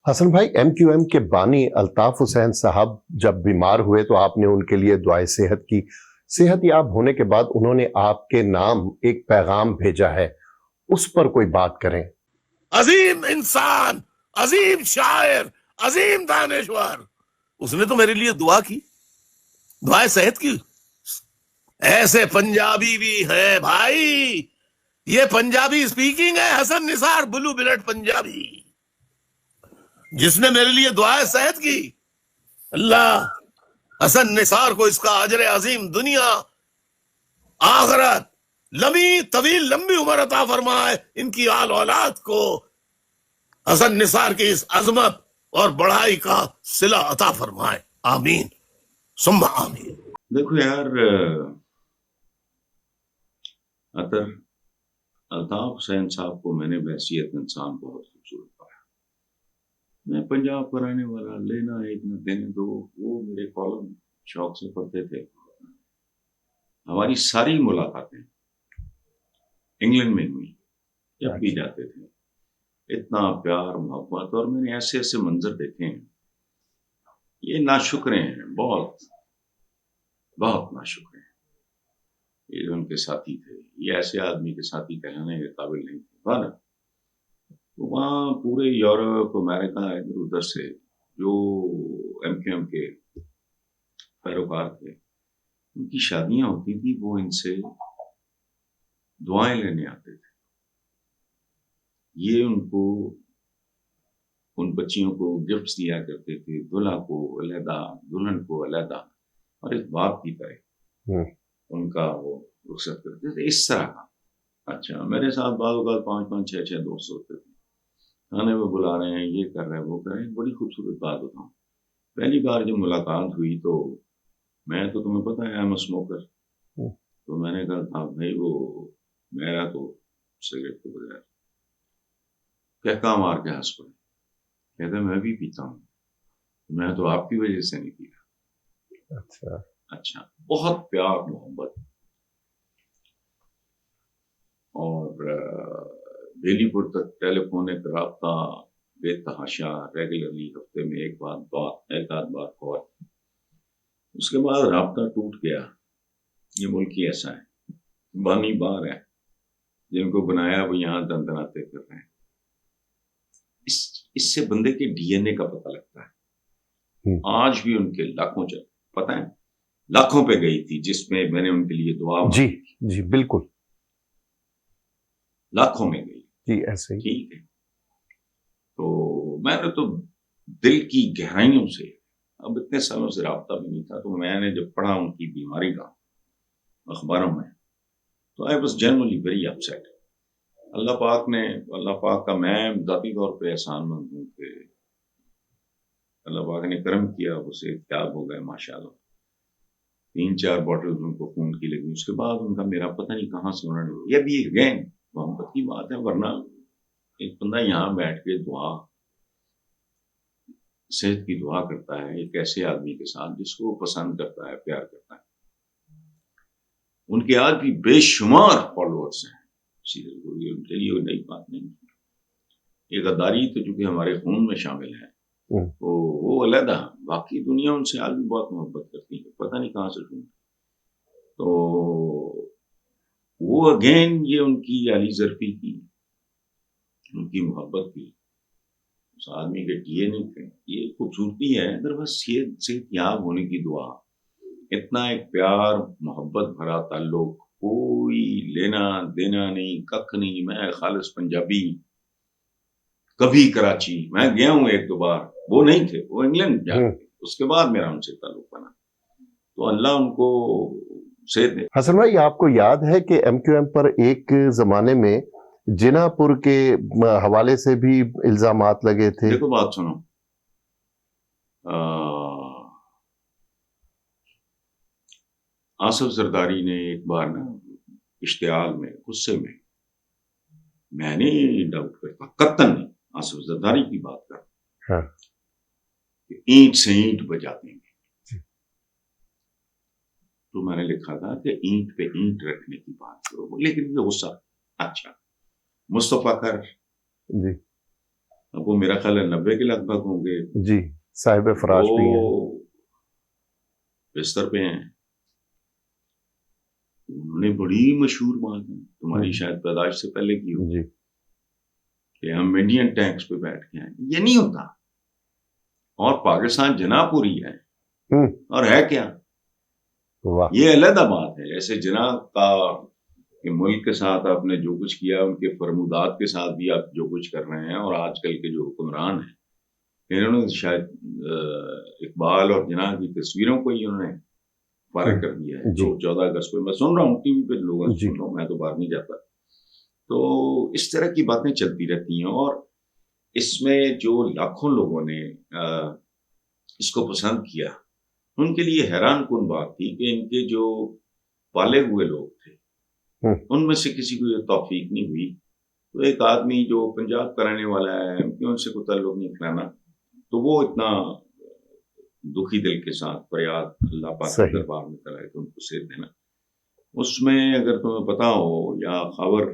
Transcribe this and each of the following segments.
حسن بھائی، M Q M کے بانی الطاف حسین صاحب جب بیمار ہوئے تو آپ نے ان کے لیے دعائے صحت کی. صحت یاب ہونے کے بعد انہوں نے آپ کے نام ایک پیغام بھیجا ہے، اس پر کوئی بات کریں. عظیم انسان، عظیم شاعر، عظیم دانشور، اس نے تو میرے لیے دعا کی، دعائے صحت کی. ایسے پنجابی بھی ہے بھائی، یہ پنجابی اسپیکنگ ہے، حسن نثار بلو بلٹ پنجابی، جس نے میرے لیے دعائے صحت کی. اللہ حسن نثار کو اس کا اجر عظیم دنیا آخرت لمبی عمر عطا فرمائے. ان کی آل اولاد کو حسن نثار کی اس عظمت اور بڑائی کا صلہ عطا فرمائے. آمین ثم آمین. دیکھو یار، اطر الطاف حسین صاحب کو میں نے بحیثیت انسان بہت خوبصورت پایا. میں پنجاب کا رہنے والا، لینا ایک نہ دینے دو، وہ میرے کالم شوق سے پڑھتے تھے. ہماری ساری ملاقاتیں انگلینڈ میں ہوئی، جب بھی جاتے تھے اتنا پیار محبت، اور میں نے ایسے ایسے منظر دیکھے ہیں. یہ ناشکرے ہیں، بہت بہت ناشکرے ہیں. یہ جو ان کے ساتھی تھے، یہ ایسے آدمی کے ساتھی کہنے کے قابل نہیں تھے. وہاں پورے یورپ، امریکہ، ادھر ادھر سے جو ایم کیو ایم کے پیروکار تھے، ان کی شادیاں ہوتی تھی، وہ ان سے دعائیں لینے آتے تھے. یہ ان بچیوں کو گفٹس دیا کرتے تھے، دلہا کو علیحدہ، دلہن کو علیحدہ، اور ایک باپ کی طرح ان کا وہ رخصت کرتے تھے اس طرح کا. اچھا، میرے ساتھ بعض اوقات 5 6 دوست ہوتے تھے، کھانے میں بلا رہے ہیں، یہ کر رہے ہیں، وہ کر رہے ہیں. بڑی خوبصورت بات بتاؤں، پہلی بار جب ملاقات ہوئی تو میں تو تمہیں پتہ ہے ایم اسموکر، تو میں نے کہا تھا بھائی وہ میرا تو سگریٹ کے بغیر کہکا مار کے ہنس پڑے. کہتے میں بھی پیتا ہوں، میں تو آپ کی وجہ سے نہیں پی رہا. اچھا، بہت پیار محبت. اور دہلی پور تک ٹیلی فونک رابطہ بے تحاشا، ریگولرلی ہفتے میں ایک آدھ بار کال. اس کے بعد رابطہ ٹوٹ گیا. یہ ملک ہی ایسا ہے، بانی بار ہے، جن کو بنایا وہ یہاں دندناتے پھر رہے ہیں. اس سے بندے کے ڈی این اے کا پتہ لگتا ہے. آج بھی ان کے لاکھوں پتہ ہے لاکھوں پہ گئی تھی، جس میں میں نے ان کے لیے دعا مانگی. جی بالکل، لاکھوں میں گئی. جی ایسے ہی. ٹھیک ہے، تو میں نے تو دل کی گہرائیوں سے، اب اتنے سالوں سے رابطہ بھی نہیں تھا، تو میں نے جب پڑھا ان کی بیماری کا اخباروں میں، تو I was generally very upset. اللہ پاک کا میں ذاتی طور پہ احسان مند ہوں کہ اللہ پاک نے کرم کیا، اسے احتیاط ہو گئے ماشاءاللہ. 3 4 بوٹل ان کو خون کی لگی. اس کے بعد ان کا میرا پتہ نہیں کہاں سے انہوں نے، یہ بھی اگین محبت کی بات ہے، ورنہ ایک بندہ یہاں بیٹھ کے صحت کی دعا کرتا ہے ایک ایسے آدمی کے ساتھ جس کو وہ پسند کرتا ہے، پیار کرتا ہے. ان کے آج بھی بے شمار فالوورز ہیں. ان کے لیے نئی بات نہیں. یہ غداری تو چونکہ ہمارے خون میں شامل ہے، وہ علیحدہ، باقی دنیا ان سے آج بھی بہت محبت کرتی ہے، پتہ نہیں کہاں سے سن. تو وہ اگین یہ ان کی علی ظرفی کی، ان کی محبت کی، اس آدمی کے ڈی این اے کے یہ خوبصورتی ہے. اگر بس صحت یاب ہونے کی دعا، اتنا ایک پیار محبت بھرا تعلق، کوئی لینا دینا نہیں، ککھ نہیں. میں خالص پنجابی، کبھی کراچی میں گیا ہوں 1 2 بار، وہ نہیں تھے، وہ انگلینڈ جا کے، اس کے بعد میرا ان سے تعلق بنا. تو اللہ ان کو صحت دے. حسن بھائی، آپ کو یاد ہے کہ ایم کیو ایم پر ایک زمانے میں جنا پور کے حوالے سے بھی الزامات لگے تھے؟ دیکھو بات سنو، آصف زرداری نے ایک بار نا اشتعال میں، غصے میں نے ڈاؤٹ کرتا، قطن نہیں، آصف زرداری کی بات کر، اینٹ سے اینٹ بجا دیں گے. تو میں نے لکھا تھا کہ اینٹ پہ اینٹ رکھنے کی بات کرو، لیکن یہ غصہ. اچھا، مصطفیٰ کر، اب وہ میرا خیال ہے 90 کے لگ بھگ ہوں گے. جی صاحب فراش بھی ہیں. وہ بستر پہ ہیں. انہوں نے بڑی مشہور بات ہے, تمہاری شاید پیدائش سے پہلے کی ہو, جی کہ ہم انڈین ٹینکس پہ بیٹھ کے ہیں. یہ نہیں ہوتا. اور پاکستان جناح پوری ہے, اور ہے کیا, واہ یہ علیحدہ بات ہے. ایسے جناح کا کہ ملک کے ساتھ آپ نے جو کچھ کیا, ان کے فرمودات کے ساتھ بھی آپ جو کچھ کر رہے ہیں, اور آج کل کے جو حکمران ہیں انہوں نے شاید اقبال اور جناح کی تصویروں کو ہی انہوں نے فارغ کر دیا ہے. 14 اگست پہ میں سن رہا ہوں ٹی وی پہ لوگوں سے سن رہا ہوں, میں تو باہر نہیں جاتا. تو اس طرح کی باتیں چلتی رہتی ہیں, اور اس میں جو لاکھوں لوگوں نے اس کو پسند کیا, ان کے لیے حیران کن بات تھی کہ ان کے جو پالے ہوئے لوگ تھے ان میں سے کسی کو یہ توفیق نہیں ہوئی. تو ایک آدمی جو پنجاب کا رہنے والا ہے, ان سے کوئی تعلق نہیں کرانا, تو وہ اتنا دکھی دل کے ساتھ فریاد اللہ پاک کے دربار میں کرائے کہ ان کو صحت دینا. اس میں اگر تمہیں پتا ہو یا خبر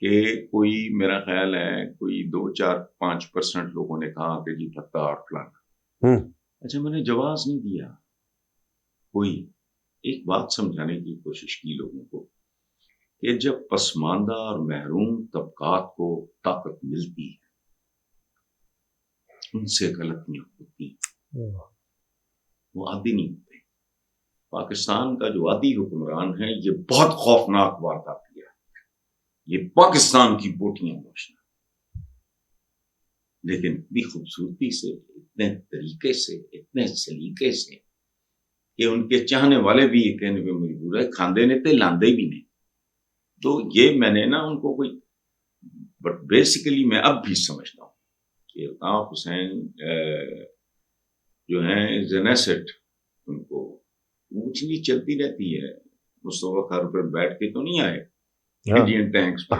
کہ کوئی, میرا خیال ہے کوئی 2-4-5% لوگوں نے کہا کہ جی پتہ اور فلانا. اچھا, میں نے جواز نہیں دیا. کوئی ایک بات سمجھانے کی کوشش کی لوگوں کو کہ جب پسماندہ اور محروم طبقات کو طاقت ملتی ہے, ان سے غلطیاں ہوتی ہیں, وہ عادی نہیں ہوتے. پاکستان کا جو عادی حکمران ہے, یہ بہت خوفناک واردات کیا ہے. یہ پاکستان کی بوٹیاں نوچنا, لیکن اتنی خوبصورتی سے, اتنے طریقے سے, اتنے سلیقے سے کہ ان کے چاہنے والے بھی یہ کہنے پہ مجبور ہے کھاندے نے تے لاندے بھی نہیں. تو یہ میں نے نا ان کو کوئی, بٹ بیسیکلی میں اب بھی سمجھتا ہوں کہ الطاف حسین جو ہیں زینیسٹ, ان کو اونچ نیچ چلتی رہتی ہے. مصطفیٰ خیر پر بیٹھ کے تو نہیں آئے انڈین ٹینکس پہ,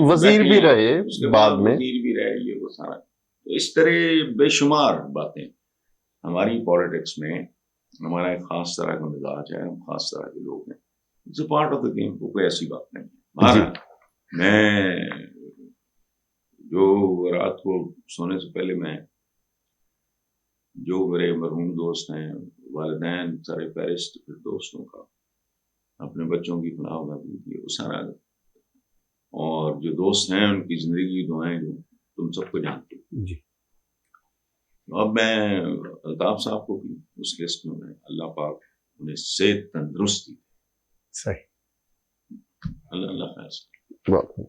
وزیر بھی رہے اس کے بعد میں, وزیر بھی رہے, یہ وہ سارا. تو اس طرح بے شمار باتیں ہماری پالیٹکس میں. ہمارا ایک خاص طرح کا مزاج ہے, ہم خاص طرح کے لوگ ہیں. It's a part of the game, کوئی ایسی بات نہیں ہے. بہرحال میں جو رات کو سونے سے پہلے میں جو میرے مرحوم دوست ہیں, والدین, سارے فہرست پھر دوستوں کا, اپنے بچوں کی فلاح و بہبود کی, وہ سارا, اور جو دوست ہیں ان کی زندگی کی دعائیں جو تم سب کو جانتے ہو. جی اب میں الطاف صاحب کو بھی اس لسٹ میں, اللہ پاک انہیں صحت تندرستی, صحیح, اللہ خیر.